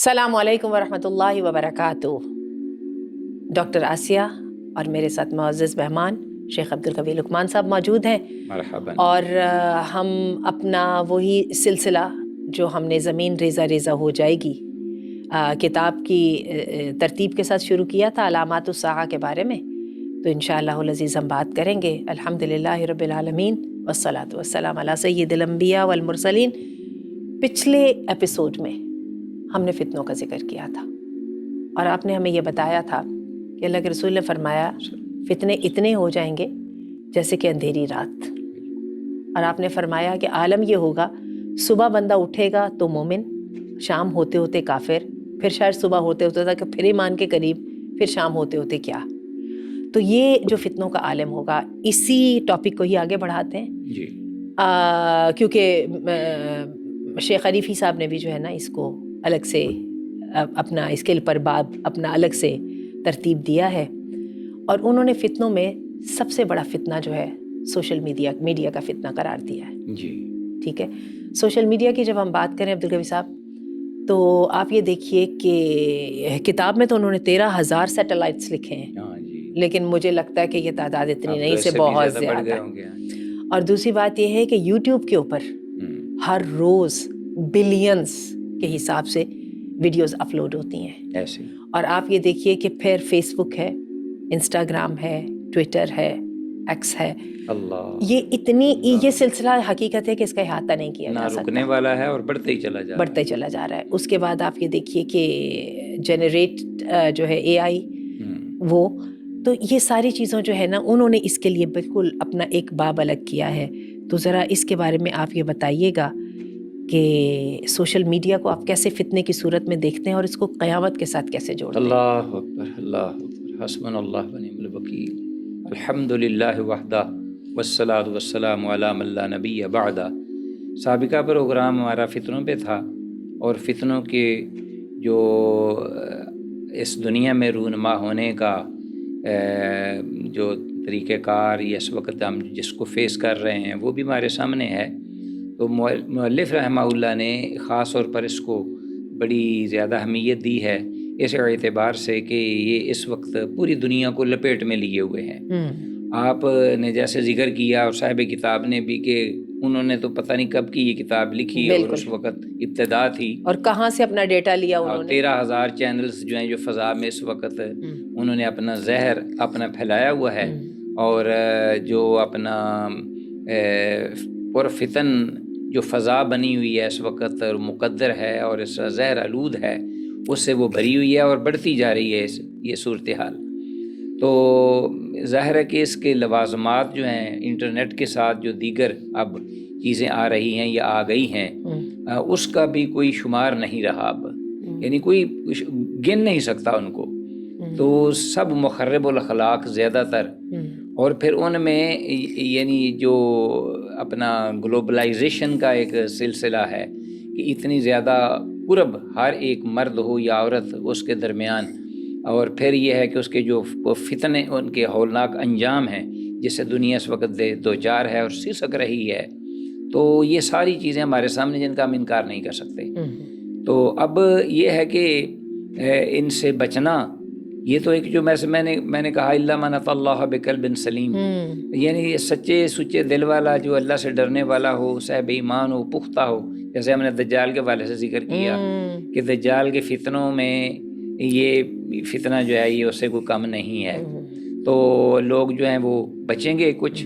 السلام علیکم ورحمۃ اللہ وبرکاتہ۔ ڈاکٹر آسیہ اور میرے ساتھ معزز مہمان شیخ عبدالقوی لقمان صاحب موجود ہیں۔ مرحبا۔ اور ہم اپنا وہی سلسلہ جو ہم نے زمین ریزہ ریزہ ہو جائے گی کتاب کی ترتیب کے ساتھ شروع کیا تھا، علامات الساعہ کے بارے میں، تو انشاءاللہ العزیز ہم بات کریں گے۔ الحمدللہ رب العالمین والصلاۃ والسلام علی سید الانبیاء والمرسلین۔ پچھلے ایپیسوڈ میں ہم نے فتنوں کا ذکر کیا تھا اور آپ نے ہمیں یہ بتایا تھا کہ اللہ کے رسول نے فرمایا فتنے اتنے ہو جائیں گے جیسے کہ اندھیری رات، اور آپ نے فرمایا کہ عالم یہ ہوگا صبح بندہ اٹھے گا تو مومن، شام ہوتے ہوتے کافر، پھر شاید صبح ہوتے ہوتے تک پھر ایمان کے قریب، پھر شام ہوتے ہوتے کیا۔ تو یہ جو فتنوں کا عالم ہوگا، اسی ٹاپک کو ہی آگے بڑھاتے ہیں جی۔ کیونکہ شیخ عریفی صاحب نے بھی جو ہے نا اس کو الگ سے اپنا اس کے پر باب اپنا الگ سے ترتیب دیا ہے، اور انہوں نے فتنوں میں سب سے بڑا فتنہ جو ہے سوشل میڈیا کا فتنہ قرار دیا ہے۔ جی ٹھیک ہے، سوشل میڈیا کی جب ہم بات کریں عبدالقوی صاحب، تو آپ یہ دیکھیے کہ کتاب میں تو انہوں نے 13,000 سیٹلائٹس لکھے ہیں، ہاں جی، لیکن مجھے لگتا ہے کہ یہ تعداد اتنی نہیں، اب سے بھی بہت بڑھ زیادہ گئے ہے۔ ہوں گے۔ اور دوسری بات یہ ہے کہ یوٹیوب کے اوپر ہر روز بلینز کے حساب سے ویڈیوز اپلوڈ ہوتی ہیں ایسے ہی۔ اور آپ یہ دیکھیے کہ پھر فیس بک ہے، انسٹاگرام ہے، ٹویٹر ہے، ایکس ہے، اللہ، یہ اتنی یہ سلسلہ حقیقت ہے کہ اس کا احاطہ نہیں کیا نہ جا رکنے سکتا، والا ہے اور بڑھتے ہی چلا جا بڑھتا ہی چلا جا رہا ہے۔ اس کے بعد آپ یہ دیکھیے کہ جنریٹ جو ہے اے آئی، وہ تو یہ ساری چیزوں جو ہے نا انہوں نے اس کے لیے بالکل اپنا ایک باب الگ کیا ہے۔ تو ذرا اس کے بارے میں آپ یہ بتائیے گا کہ سوشل میڈیا کو آپ کیسے فتنے کی صورت میں دیکھتے ہیں اور اس کو قیامت کے ساتھ کیسے جوڑتے ہیں؟ اللہ اکبر، اللہ اکبر، حسبنا اللہ ونعم الوکیل، الحمد للہ وحدہ والصلاۃ والسلام علی من لا نبی بعدہ۔ سابقہ پروگرام ہمارا فتنوں پہ تھا، اور فتنوں کے جو اس دنیا میں رونما ہونے کا جو طریقہ کار یا اس وقت ہم جس کو فیس کر رہے ہیں وہ بھی ہمارے سامنے ہے۔ تو مؤلف رحمہ اللہ نے خاص طور پر اس کو بڑی زیادہ اہمیت دی ہے، اس اعتبار سے کہ یہ اس وقت پوری دنیا کو لپیٹ میں لیے ہوئے ہیں۔ آپ نے جیسے ذکر کیا اور صاحب کتاب نے بھی کہ انہوں نے تو پتہ نہیں کب کی یہ کتاب لکھی، اور اس وقت ابتدا تھی، اور کہاں سے اپنا ڈیٹا لیا انہوں نے۔ 13,000 چینلز جو ہیں جو فضا میں اس وقت انہوں نے اپنا زہر اپنا پھیلایا ہوا ہے، اور جو اپنا پرفتن جو فضا بنی ہوئی ہے اس وقت اور مقدر ہے اور اس کا زہر آلود ہے، اس سے وہ بھری ہوئی ہے اور بڑھتی جا رہی ہے یہ صورتحال۔ تو ظاہر ہے کہ اس کے لوازمات جو ہیں انٹرنیٹ کے ساتھ جو دیگر اب چیزیں آ رہی ہیں یا آ گئی ہیں، اس کا بھی کوئی شمار نہیں رہا اب، یعنی کوئی گن نہیں سکتا ان کو۔ تو سب مخرب الاخلاق زیادہ تر، اور پھر ان میں یعنی جو اپنا گلوبلائزیشن کا ایک سلسلہ ہے کہ اتنی زیادہ قرب ہر ایک مرد ہو یا عورت اس کے درمیان، اور پھر یہ ہے کہ اس کے جو فتنے ان کے ہولناک انجام ہیں جس سے دنیا اس وقت دوچار ہے اور سسک رہی ہے، تو یہ ساری چیزیں ہمارے سامنے جن کا ہم انکار نہیں کر سکتے۔ تو اب یہ ہے کہ ان سے بچنا، یہ تو ایک جو میں نے کہا اللہ من اتی اللہ بقلب سلیم، یعنی سچے سچے دل والا جو اللہ سے ڈرنے والا ہو، صاحب ایمان ہو، پختہ ہو، جیسے ہم نے دجال کے والے سے ذکر کیا کہ دجال کے فتنوں میں یہ فتنہ جو ہے یہ اس سے کوئی کم نہیں ہے۔ تو لوگ جو ہیں وہ بچیں گے کچھ،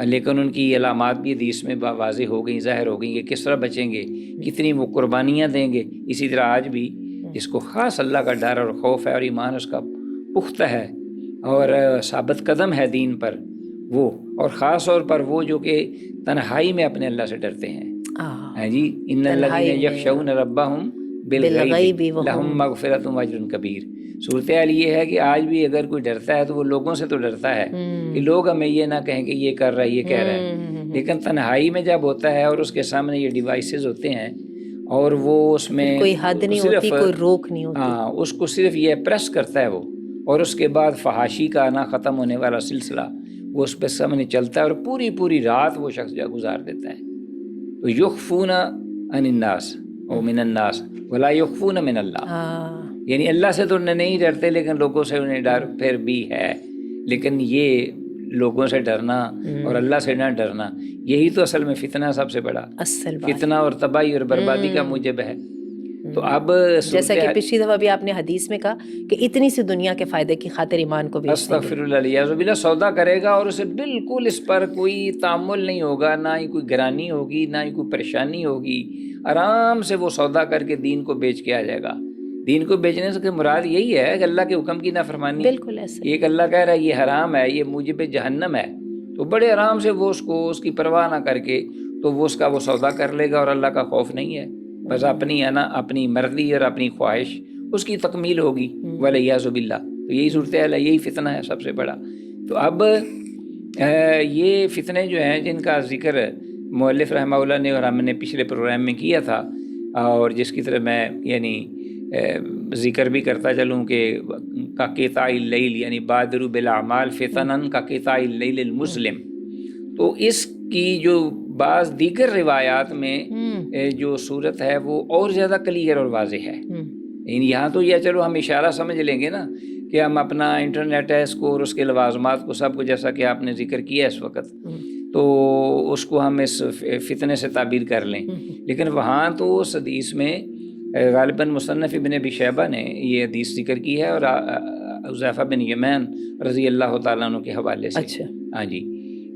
لیکن ان کی علامات بھی حدیث میں واضح ہو گئیں، ظاہر ہو گئیں کہ کس طرح بچیں گے، کتنی وہ قربانیاں دیں گے۔ اسی طرح آج بھی جس کو خاص اللہ کا ڈر اور خوف ہے اور ایمان اس کا پختہ ہے اور ثابت قدم ہے دین پر، وہ، اور خاص طور پر وہ جو کہ تنہائی میں اپنے اللہ سے ڈرتے ہیں، جی ان الذین یخشون ربہم بالغیب لہم مغفرۃ واجر کبیر۔ صورتحال یہ ہے کہ آج بھی اگر کوئی ڈرتا ہے تو وہ لوگوں سے تو ڈرتا ہے کہ لوگ ہمیں یہ نہ کہیں کہ یہ کر رہا ہے، یہ کہہ رہا ہے، لیکن تنہائی میں جب ہوتا ہے اور اس کے سامنے یہ ڈیوائسز ہوتے ہیں اور وہ اس میں کوئی حد نہیں ہوتی، کوئی روک نہیں ہوتی، اس کو صرف یہ پریس کرتا ہے وہ، اور اس کے بعد فحاشی کا نہ ختم ہونے والا سلسلہ وہ اس پہ سامنے چلتا ہے، اور پوری رات وہ شخص جو گزار دیتا ہے۔ تو یخفون عن الناس، او من الناس ولا یخفون من اللہ، ہاں یعنی اللہ سے تو نہیں ڈرتے لیکن لوگوں سے انہیں ڈر پھر بھی ہے. لیکن یہ لوگوں سے ڈرنا اور اللہ سے نہ ڈرنا، یہی تو اصل میں فتنہ سب سے بڑا اصل بات، فتنہ اور تباہی اور بربادی کا موجب ہے. تو اب جیسا کہ پچھلی دفعہ بھی آپ نے حدیث میں کہا کہ اتنی سی دنیا کے فائدے کی خاطر ایمان کو بیچ دیں گے. استغفر اللہ علیہ وسلم سودا کرے گا اور اسے بالکل اس پر کوئی تعامل نہیں ہوگا، نہ ہی کوئی گرانی ہوگی، نہ ہی کوئی پریشانی ہوگی. آرام سے وہ سودا کر کے دین کو بیچ کے آ جائے گا. دین کو بیچنے سے مراد یہی ہے کہ اللہ کے حکم کی نافرمانی. بالکل ایسا ایک اللہ کہہ رہا ہے یہ حرام ہے، یہ موجب جہنم ہے، تو بڑے آرام سے وہ اس کی پرواہ نہ کر کے تو وہ اس کا وہ سودا کر لے گا اور اللہ کا خوف نہیں ہے. بس اپنی مرضی اور اپنی خواہش اس کی تکمیل ہوگی والعیاذ باللہ. تو یہی صورتحال ہے، یہی فتنہ ہے سب سے بڑا. تو اب یہ فتنے جو ہیں جن کا ذکر مؤلف رحمہ اللہ نے اور ہم نے پچھلے پروگرام میں کیا تھا، اور جس کی طرف میں یعنی ذکر بھی کرتا چلوں کہ کا قطاع اللیل، یعنی بادروا بالاعمال فتنا کا قطاع اللیل المظلم. تو اس کی جو بعض دیگر روایات میں جو صورت ہے وہ اور زیادہ کلیئر اور واضح ہے. یہاں تو یہ چلو ہم اشارہ سمجھ لیں گے نا کہ ہم اپنا انٹرنیٹ ہے اس کو اور اس کے لوازمات کو سب کو، جیسا کہ آپ نے ذکر کیا اس وقت، تو اس کو ہم اس فتنے سے تعبیر کر لیں. لیکن وہاں تو اس حدیث میں غالباً مصنف ابن ابی شیبہ نے یہ حدیث ذکر کی ہے اور حذیفہ بن یمان رضی اللہ تعالیٰ عنہ کے حوالے سے. اچھا ہاں جی،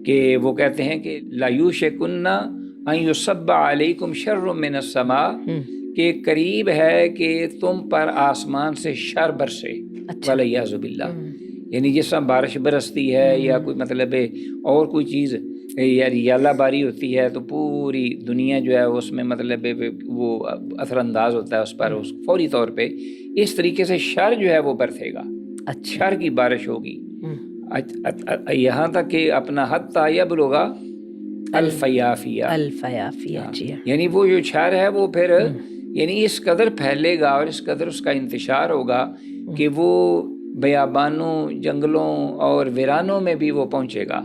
کہ وہ کہتے ہیں کہ لا یوشکن ان یصب علیکم شر من السماء، کہ قریب ہے کہ تم پر آسمان سے شر برسے والعیاذ باللہ. یعنی جس طرح بارش برستی ہے یا کوئی مطلب اور کوئی چیز یا ریالہ باری ہوتی ہے تو پوری دنیا جو ہے اس میں مطلب وہ اثر انداز ہوتا ہے اس پر فوری طور پہ، اس طریقے سے شر جو ہے وہ برسے گا. شر کی بارش ہوگی یہاں تک کہ اپنا حتیٰ یبلغ الفیافیہ. جی، یعنی وہ جو شر ہے وہ پھر یعنی اس قدر پھیلے گا اور اس قدر اس کا انتشار ہوگا کہ وہ بیابانوں، جنگلوں اور ویرانوں میں بھی وہ پہنچے گا.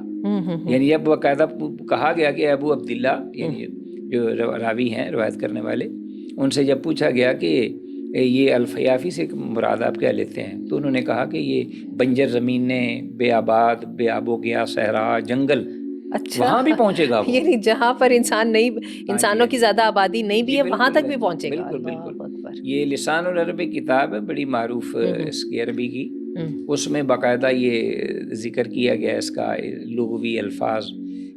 یعنی اب باقاعدہ کہا گیا کہ ابو عبداللہ یعنی جو راوی ہیں روایت کرنے والے، ان سے جب پوچھا گیا کہ یہ الفیافی سے مراد آپ کیا لیتے ہیں، تو انہوں نے کہا کہ یہ بنجر زمینیں، بے آباد، بے آب و گیا صحرا، جنگل، وہاں بھی پہنچے گا وہ. یعنی جہاں پر انسانوں کی زیادہ آبادی نہیں بھی ہے وہاں تک بھی پہنچے گا. بالکل. یہ لسان العرب کتاب ہے بڑی معروف اس کی عربی کی، اس میں باقاعدہ یہ ذکر کیا گیا اس کا لغوی الفاظ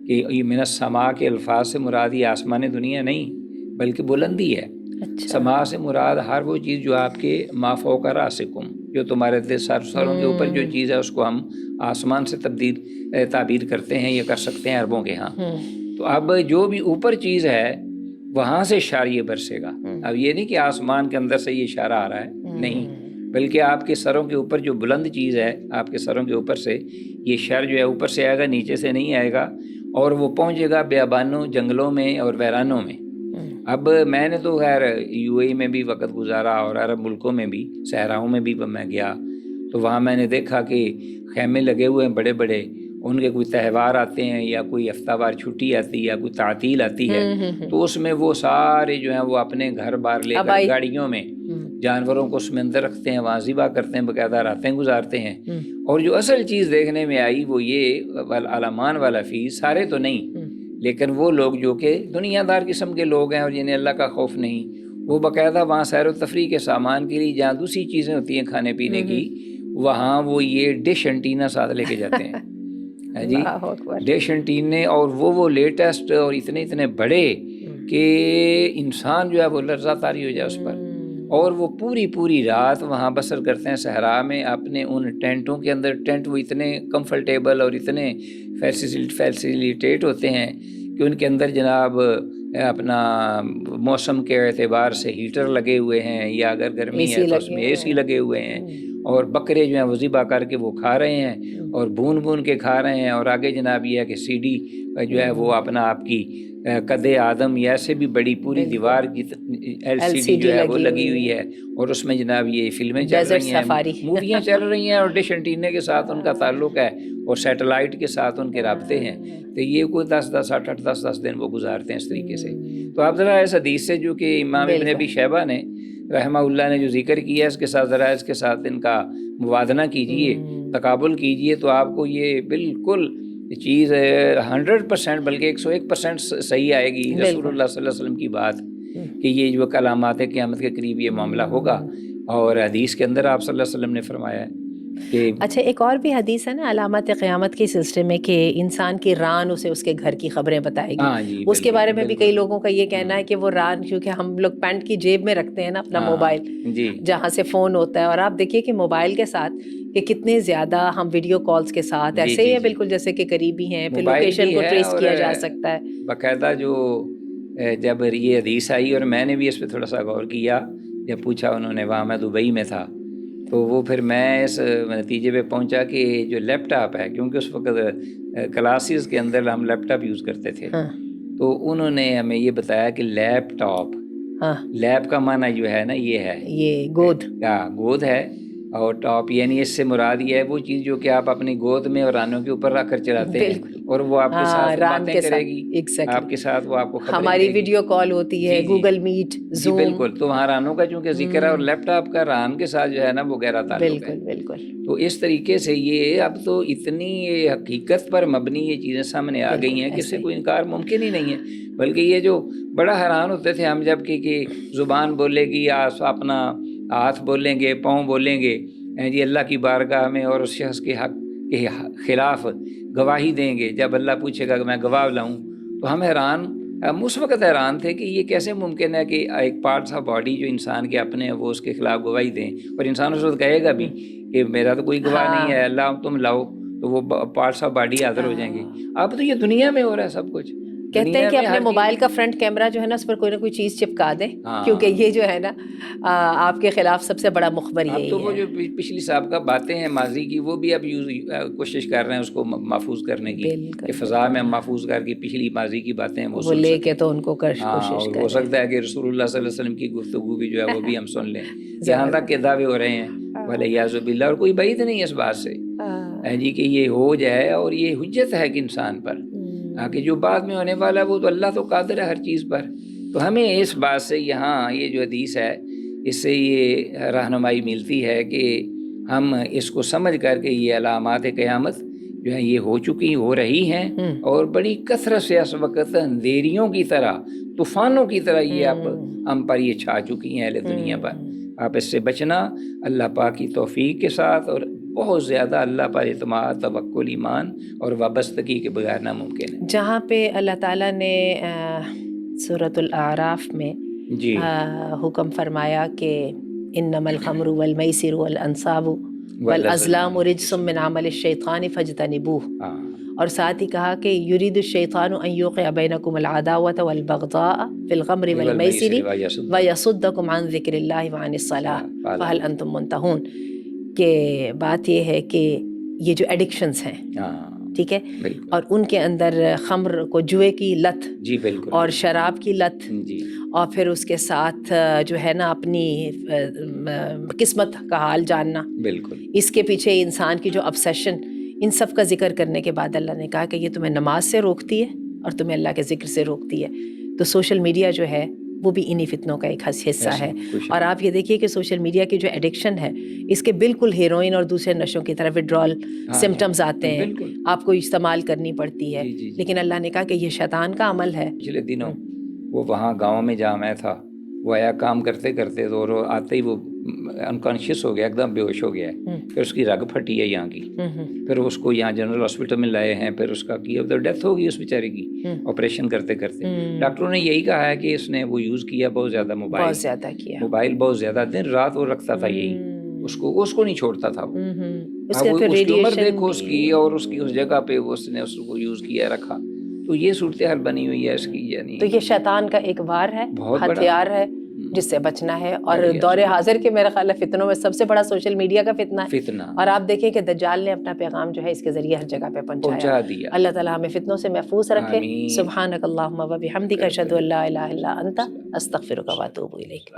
کہ یہ من السماء کے الفاظ سے مراد یہ آسمان دنیا نہیں بلکہ بلندی ہے. سما سے مراد ہر وہ چیز جو آپ کے ما فوق راسکم، جو تمہارے سروں کے اوپر جو چیز ہے اس کو ہم آسمان سے تعبیر کرتے ہیں یا کر سکتے ہیں عربوں کے ہاں. تو اب جو بھی اوپر چیز ہے وہاں سے شر یہ برسے گا. اب یہ نہیں کہ آسمان کے اندر سے یہ اشارہ آ رہا ہے، نہیں، بلکہ آپ کے سروں کے اوپر جو بلند چیز ہے آپ کے سروں کے اوپر سے یہ شر جو ہے اوپر سے آئے گا، نیچے سے نہیں آئے گا، اور وہ پہنچے گا بیابانوں، جنگلوں میں اور ویرانوں میں. اب میں نے تو خیر یو اے میں بھی وقت گزارا اور عرب ملکوں میں بھی، صحراؤں میں بھی میں گیا تو وہاں میں نے دیکھا کہ خیمے لگے ہوئے ہیں بڑے بڑے، ان کے کوئی تہوار آتے ہیں یا کوئی ہفتہ وار چھٹی آتی ہے یا کوئی تعطیل آتی ہے تو اس میں وہ سارے جو ہیں وہ اپنے گھر بار لے کر گاڑیوں میں جانوروں کو اس میں اندر رکھتے ہیں، وہاں ذبح کرتے ہیں، باقاعدہ راتیں گزارتے ہیں. اور جو اصل چیز دیکھنے میں آئی وہ یہ علمان والا فیس، سارے تو نہیں لیکن وہ لوگ جو کہ دنیا دار قسم کے لوگ ہیں اور جنہیں اللہ کا خوف نہیں، وہ باقاعدہ وہاں سیر و تفریح کے سامان کے لیے جہاں دوسری چیزیں ہوتی ہیں کھانے پینے کی، وہاں وہ یہ ڈش انٹینا ساتھ لے کے جاتے ہیں جی، ڈش انٹینے، اور وہ لیٹسٹ اور اتنے بڑے کہ انسان جو ہے وہ لرزہ طاری ہو جائے اس پر. اور وہ پوری رات وہاں بسر کرتے ہیں صحرا میں اپنے ان ٹینٹوں کے اندر. ٹینٹ وہ اتنے کمفرٹیبل اور اتنے فیسیلیٹیٹ ہوتے ہیں کہ ان کے اندر جناب اپنا موسم کے اعتبار سے ہیٹر لگے ہوئے ہیں یا اگر گرمی ہے تو اس میں اے سی لگے ہوئے ہیں، اور بکرے جو ہیں وہ ذبح کر کے وہ کھا رہے ہیں اور بھون کے کھا رہے ہیں. اور آگے جناب یہ ہے کہ سی ڈی جو ہے وہ اپنا آپ کی قد آدم یا سے بھی بڑی پوری دیوار کی LCD جو ہے وہ لگی ہوئی ہے، اور اس میں جناب یہ فلمیں چل رہی ہیں، موویاں چل رہی ہیں، اور ڈش اینٹینے کے ساتھ ان کا تعلق ہے اور سیٹلائٹ کے ساتھ ان کے رابطے ہیں. تو یہ کوئی 10-10 8-8 10-10 دن وہ گزارتے ہیں اس طریقے سے. تو آپ ذرا اس حدیث سے جو کہ امام ابن ابی شیبہ نے رحمہ اللہ نے جو ذکر کیا اس کے ساتھ ذرا اس کے ساتھ ان کا موازنہ کیجئے، تقابل کیجئے، تو آپ کو یہ بالکل چیز 100% بلکہ 101% صحیح آئے گی رسول اللہ صلی اللہ علیہ وسلم کی بات کہ یہ جو علامات قیامت کے قریب یہ معاملہ ہوگا. اور حدیث کے اندر آپ صلی اللہ علیہ وسلم نے فرمایا ہے کہ اچھا ایک اور بھی حدیث ہے نا علامات قیامت کے سلسلے میں کہ انسان کی ران اسے اس کے گھر کی خبریں بتائے گی. اس کے بارے میں بھی کئی لوگوں کا یہ کہنا ہے کہ وہ ران، کیونکہ ہم لوگ پینٹ کی جیب میں رکھتے ہیں نا اپنا موبائل جہاں سے فون ہوتا ہے، اور آپ دیکھیے کہ موبائل کے ساتھ کہ کتنے زیادہ ہم ویڈیو کالز کے ساتھ ایسے ہی ہے بالکل جیسے کہ قریبی ہیں، پھر لوکیشن کو ٹریس کیا جا سکتا ہے باقاعدہ. جو جب یہ حدیث آئی اور میں نے بھی اس پہ تھوڑا سا غور کیا، جب پوچھا انہوں نے، وہاں میں دبئی میں تھا، تو وہ پھر میں اس نتیجے پہ پہنچا کہ جو لیپ ٹاپ ہے، کیونکہ اس وقت کلاسز کے اندر ہم لیپ ٹاپ یوز کرتے تھے، تو انہوں نے ہمیں یہ بتایا کہ لیپ ٹاپ، لیپ کا معنی جو ہے نا یہ ہے یہ گود ہے، اور ٹاپ یعنی اس سے مراد یہ ہے وہ چیز جو کہ آپ اپنی گود میں اور رانوں کے اوپر رکھ کر چلاتے ہیں، اور وہ آپ کے ساتھ باتیں کرے گی، آپ کے ساتھ وہ آپ کو خبریں ہماری ویڈیو کال ہوتی ہے، گوگل میٹ، زوم. بالکل. تو وہاں رانوں کا چونکہ ذکر ہے، اور لیپ ٹاپ کا ران کے ساتھ جو ہے نا وہ گہرا تعلق ہے. بالکل. تو اس طریقے سے یہ اب تو اتنی حقیقت پر مبنی یہ چیزیں سامنے آ گئی ہیں کہ اس سے کوئی انکار ممکن ہی نہیں ہے. بلکہ یہ جو بڑا حیران ہوتے تھے ہم جب کہ زبان بولے گی، اپنا ہاتھ بولیں گے، پاؤں بولیں گے جی اللہ کی بارگاہ میں، اور اس شخص کے حق کے خلاف گواہی دیں گے، جب اللہ پوچھے گا کہ میں گواہ لاؤں، تو ہم اس وقت حیران تھے کہ یہ کیسے ممکن ہے کہ ایک پارٹس آف باڈی جو انسان کے اپنے ہیں وہ اس کے خلاف گواہی دیں، اور انسان اس وقت کہے گا بھی کہ میرا تو کوئی گواہ نہیں ہے، اللہ تم لاؤ، تو وہ پارٹس آف باڈی حاضر ہو جائیں گے. اب تو یہ دنیا میں ہو رہا ہے سب کچھ. کہتے ہیں کہ اپنے موبائل کا فرنٹ کیمرہ جو ہے نا اس پر کوئی نہ کوئی چیز چپکا دیں، کیونکہ یہ جو ہے نا آپ کے خلاف سب سے بڑا مخبر یہی ہے. تو وہ جو پچھلی سابقہ باتیں ہیں ماضی کی، وہ بھی اب کوشش کر رہے ہیں اس کو محفوظ کرنے کی، کہ فضا میں محفوظ کر کے پچھلی ماضی کی باتیں وہ لے کے تو ان کو کوشش کریں. ہو سکتا ہے کہ رسول اللہ صلی اللہ علیہ وسلم کی گفتگو بھی جو ہے وہ بھی ہم سن لیں، یہاں تک کہ دعوے ہو رہے ہیں ولیعاذ باللہ. اور کوئی بعید نہیں اس بات سے جی کہ یہ ہو جائے، اور یہ حجت ہے کہ انسان پر کہ جو بعد میں ہونے والا ہے وہ تو اللہ تو قادر ہے ہر چیز پر. تو ہمیں اس بات سے یہاں یہ جو حدیث ہے اس سے یہ رہنمائی ملتی ہے کہ ہم اس کو سمجھ کر کے یہ علامات قیامت جو ہے یہ ہو رہی ہیں، اور بڑی کثرت سے اس وقت اندھیریوں کی طرح، طوفانوں کی طرح یہ اب ہم پر یہ چھا چکی ہیں اہل دنیا پر. آپ اس سے بچنا اللہ پاک کی توفیق کے ساتھ، اور بہت زیادہ اللہ پر اعتماد، توکل، ایمان اور وابستگی کے بغیر ناممکن ہے. جہاں پہ اللہ تعالیٰ نے سورۃ الاعراف میں حکم فرمایا کہ انما الخمر والمیسر والانصاب والازلام رجس من عمل الشیطان فاجتنبوه، اور ساتھ ہی کہا کہ یرید الشیطان ان یوقع بینکم العداوۃ والبغضاء فی الخمر والمیسر ویصدکم عن ذکر اللہ وعن الصلاۃ فہل انتم منتہون. کہ بات یہ ہے کہ یہ جو ایڈکشنز ہیں، ٹھیک ہے، اور ان کے اندر خمر کو جوئے کی لت، جی بالکل، اور شراب کی لت، جی، اور پھر اس کے ساتھ جو ہے نا اپنی قسمت کا حال جاننا، بالکل، اس کے پیچھے انسان کی جو obsession، ان سب کا ذکر کرنے کے بعد اللہ نے کہا کہ یہ تمہیں نماز سے روکتی ہے اور تمہیں اللہ کے ذکر سے روکتی ہے. تو سوشل میڈیا جو ہے وہ بھی انہی فتنوں کا ایک حصہ ہے. اور آپ یہ دیکھیے کہ سوشل میڈیا کی جو ایڈکشن ہے، اس کے بالکل ہیروئن اور دوسرے نشوں کی طرف وڈرال سمٹمز آتے ہیں، آپ کو استعمال کرنی پڑتی ہے. لیکن اللہ نے کہا کہ یہ شیطان کا عمل ہے. پچھلے دنوں وہ وہاں گاؤں میں جہاں میں تھا، وہ آیا کام کرتے کرتے تو آتے ہی وہ انکانشیس ہو گیا، ایک دم بے ہوش ہو گیا ہے. پھر اس کی رگ پھٹی ہے یہاں کی، پھر اس کو یہاں جنرل ہاسپٹل میں لائے ہیں، پھر اس کا کی اب ڈیتھ ہو گئی اس بیچارے کی آپریشن کرتے کرتے. ڈاکٹروں نے یہی کہا ہے کہ اس نے وہ یوز کیا بہت زیادہ، موبائل بہت زیادہ، دن رات وہ رکھتا تھا یہی، اس کو نہیں چھوڑتا تھا. اس کی عمر دیکھو اس کی، اور اس کی اس جگہ پہ اس نے اس کو یوز کیا رکھا. تو یہ صورتحال بنی ہوئی ہے اس کی. یعنی تو یہ شیطان کا ایک وار ہے، ہتھیار ہے جس سے بچنا ہے. اور دور حاضر کے میرا خیال ہے فتنوں میں سب سے بڑا سوشل میڈیا کا فتنہ ہے. اور آپ دیکھیں کہ دجال نے اپنا پیغام جو ہے اس کے ذریعے ہر جگہ پہ پہنچا دیا. اللہ تعالیٰ ہمیں فتنوں سے محفوظ رکھے. سبحانک اللہم و بحمدک اشہد ان لا الہ الا انت استغفرک و اتوب الیک.